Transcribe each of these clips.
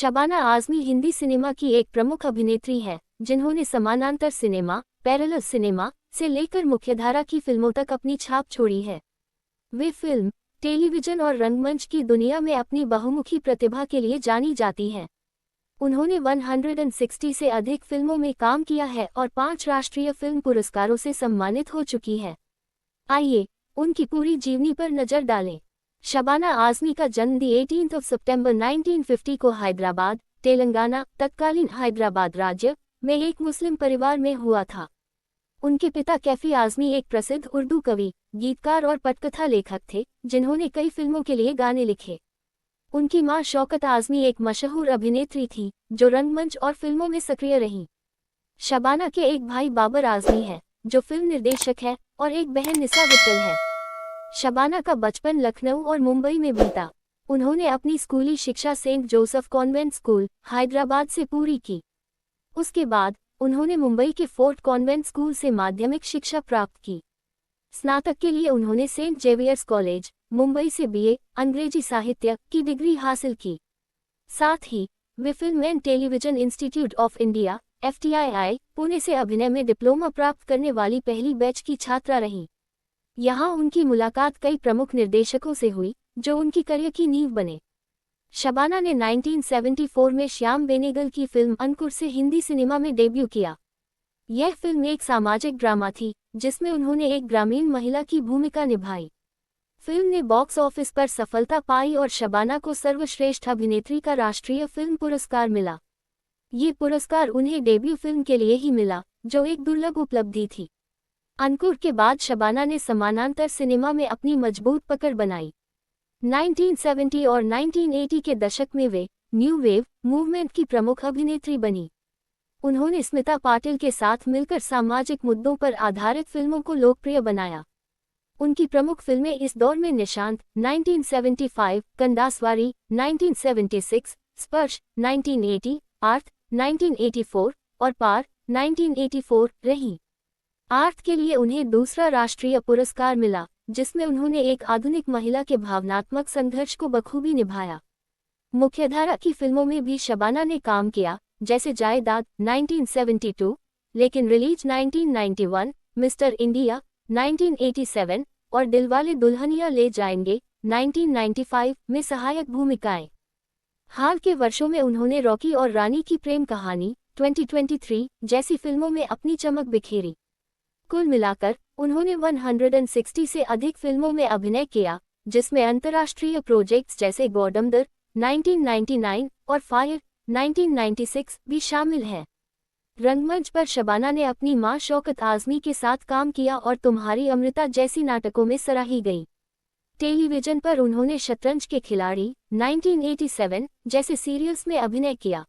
Shabana Azmi Hindi cinema की एक प्रमुख अभिनेत्री है जिन्होंने समानांतर सिनेमा, पैरेलल सिनेमा से लेकर मुख्यधारा की फिल्मों तक अपनी छाप छोड़ी है। वे फिल्म, टेलीविजन और रंगमंच की दुनिया में अपनी बहुमुखी प्रतिभा के लिए जानी जाती हैं। उन्होंने 160 से अधिक फिल्मों में काम किया है और 5 राष्ट्रीय फिल्म पुरस्कारों से सम्मानित हो चुकी है। आइए उनकी पूरी जीवनी पर नजर डालें। शबाना आज़मी का जन्म 18 सितंबर 1950 को हैदराबाद, तेलंगाना, तत्कालीन हैदराबाद राज्य में एक मुस्लिम परिवार में हुआ था। उनके पिता कैफी आज़मी एक प्रसिद्ध उर्दू कवि, गीतकार और पटकथा लेखक थे जिन्होंने कई फिल्मों के लिए गाने लिखे। उनकी मां शौकत आज़मी एक मशहूर अभिनेत्री थी जो रंगमंच और फिल्मों में सक्रिय रहीं। शबाना के एक भाई बाबर आज़मी है जो फिल्म निर्देशक है और एक बहन निसा विट्टल है। शबाना का बचपन लखनऊ और मुंबई में बीता। उन्होंने अपनी स्कूली शिक्षा Saint Joseph convent school, Hyderabad से पूरी की। उसके बाद उन्होंने मुंबई के फोर्ट कॉन्वेंट स्कूल से माध्यमिक शिक्षा प्राप्त की। स्नातक के लिए उन्होंने सेंट जेवियर्स कॉलेज, मुंबई से बीए, अंग्रेजी साहित्य की डिग्री हासिल की। साथ ही वे film and television institute of India (FTII) Pune से अभिनय में डिप्लोमा प्राप्त करने वाली पहली बैच की छात्रा रहीं। यहाँ उनकी मुलाकात कई प्रमुख निर्देशकों से हुई जो उनकी करियर की नींव बने। शबाना ने 1974 में श्याम बेनेगल की फिल्म अंकुर से हिंदी सिनेमा में डेब्यू किया। यह फिल्म एक सामाजिक ड्रामा थी जिसमें उन्होंने एक ग्रामीण महिला की भूमिका निभाई। फिल्म ने बॉक्स ऑफिस पर सफलता पाई और शबाना को सर्वश्रेष्ठ अभिनेत्री का राष्ट्रीय फिल्म पुरस्कार मिला। ये पुरस्कार उन्हें डेब्यू फिल्म के लिए ही मिला, जो एक दुर्लभ उपलब्धि थी। अंकुर के बाद शबाना ने समानांतर सिनेमा में अपनी मजबूत पकड़ बनाई। 1970 और 1980 के दशक में वे न्यू वेव मूवमेंट की प्रमुख अभिनेत्री बनी। उन्होंने स्मिता पाटिल के साथ मिलकर सामाजिक मुद्दों पर आधारित फिल्मों को लोकप्रिय बनाया। उनकी प्रमुख फिल्में इस दौर में निशांत 1975, कंदासवारी 1976, स्पर्श 1980, आर्थ 1984 और पार 1984 रहीं। आर्थ के लिए उन्हें दूसरा राष्ट्रीय पुरस्कार मिला, जिसमें उन्होंने एक आधुनिक महिला के भावनात्मक संघर्ष को बखूबी निभाया। मुख्यधारा की फिल्मों में भी शबाना ने काम किया, जैसे जायदाद 1972, लेकिन रिलीज 1991, मिस्टर इंडिया 1987 और दिलवाले दुल्हनिया ले जाएंगे 1995 में सहायक भूमिकाएं। हाल के वर्षों में उन्होंने रॉकी और रानी की प्रेम कहानी 2023 जैसी फिल्मों में अपनी चमक बिखेरी। कुल मिलाकर उन्होंने 160 से अधिक फिल्मों में अभिनय किया, जिसमें अंतर्राष्ट्रीय प्रोजेक्ट्स जैसे गौडमदर 1999 और फायर 1996 भी शामिल हैं। रंगमंच पर शबाना ने अपनी मां शौकत आज़मी के साथ काम किया और तुम्हारी अमृता जैसी नाटकों में सराही गई। टेलीविजन पर उन्होंने शतरंज के खिलाड़ी 1987 जैसे सीरियल्स में अभिनय किया।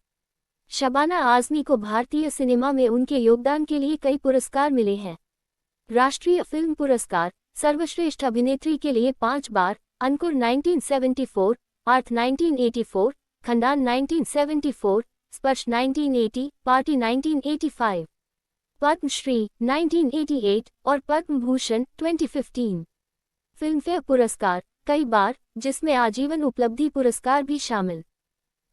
शबाना आज़मी को भारतीय सिनेमा में उनके योगदान के लिए कई पुरस्कार मिले हैं। राष्ट्रीय फिल्म पुरस्कार, सर्वश्रेष्ठ अभिनेत्री के लिए 5 बार, अंकुर 1974, आर्थ 1984, खंडान 1974, स्पर्श 1980, पार्टी 1985, पद्मश्री 1988 और पद्म भूषण 2015। फिल्मफेयर पुरस्कार कई बार, जिसमें आजीवन उपलब्धि पुरस्कार भी शामिल।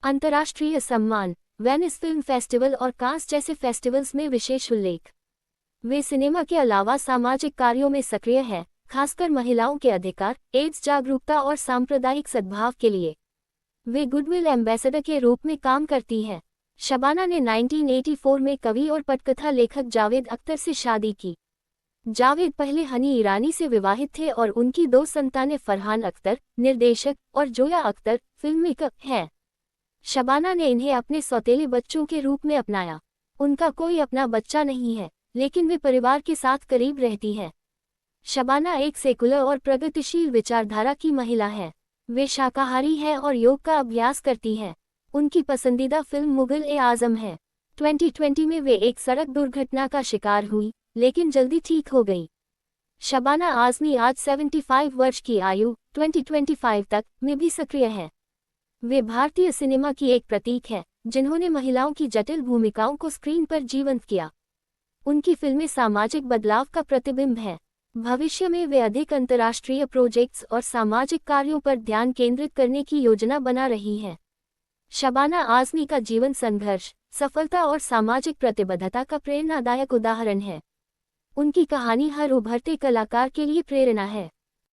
अंतर्राष्ट्रीय सम्मान, वेनिस फिल्म फेस्टिवल और कांस जैसे फेस्टिवल्स में विशेष उल्लेख। वे सिनेमा के अलावा सामाजिक कार्यों में सक्रिय हैं, खासकर महिलाओं के अधिकार, एड्स जागरूकता और सांप्रदायिक सद्भाव के लिए। वे गुडविल एम्बेसडर के रूप में काम करती हैं। शबाना ने 1984 में कवि और पटकथा लेखक जावेद अख्तर से शादी की। जावेद पहले हनी ईरानी से विवाहित थे और उनकी 2 संतानें फरहान अख्तर, निर्देशक, और जोया अख्तर, फिल्ममेकर, हैं। शबाना ने इन्हें अपने सौतेले बच्चों के रूप में अपनाया। उनका कोई अपना बच्चा नहीं है, लेकिन वे परिवार के साथ करीब रहती हैं। शबाना एक सेकुलर और प्रगतिशील विचारधारा की महिला है। वे शाकाहारी हैं और योग का अभ्यास करती हैं। उनकी पसंदीदा फिल्म मुगल-ए-आज़म है। 2020 में वे एक सड़क दुर्घटना का शिकार हुई, लेकिन जल्दी ठीक हो गई। शबाना आज़मी आज 75 वर्ष की आयु 2025 तक में भी सक्रिय हैं। वे भारतीय सिनेमा की एक प्रतीक है, जिन्होंने महिलाओं की जटिल भूमिकाओं को स्क्रीन पर जीवंत किया। उनकी फिल्में सामाजिक बदलाव का प्रतिबिंब हैं। भविष्य में वे अधिक अंतर्राष्ट्रीय प्रोजेक्ट्स और सामाजिक कार्यों पर ध्यान केंद्रित करने की योजना बना रही हैं। शबाना आज़मी का जीवन संघर्ष, सफलता और सामाजिक प्रतिबद्धता का प्रेरणादायक उदाहरण है। उनकी कहानी हर उभरते कलाकार के लिए प्रेरणा है।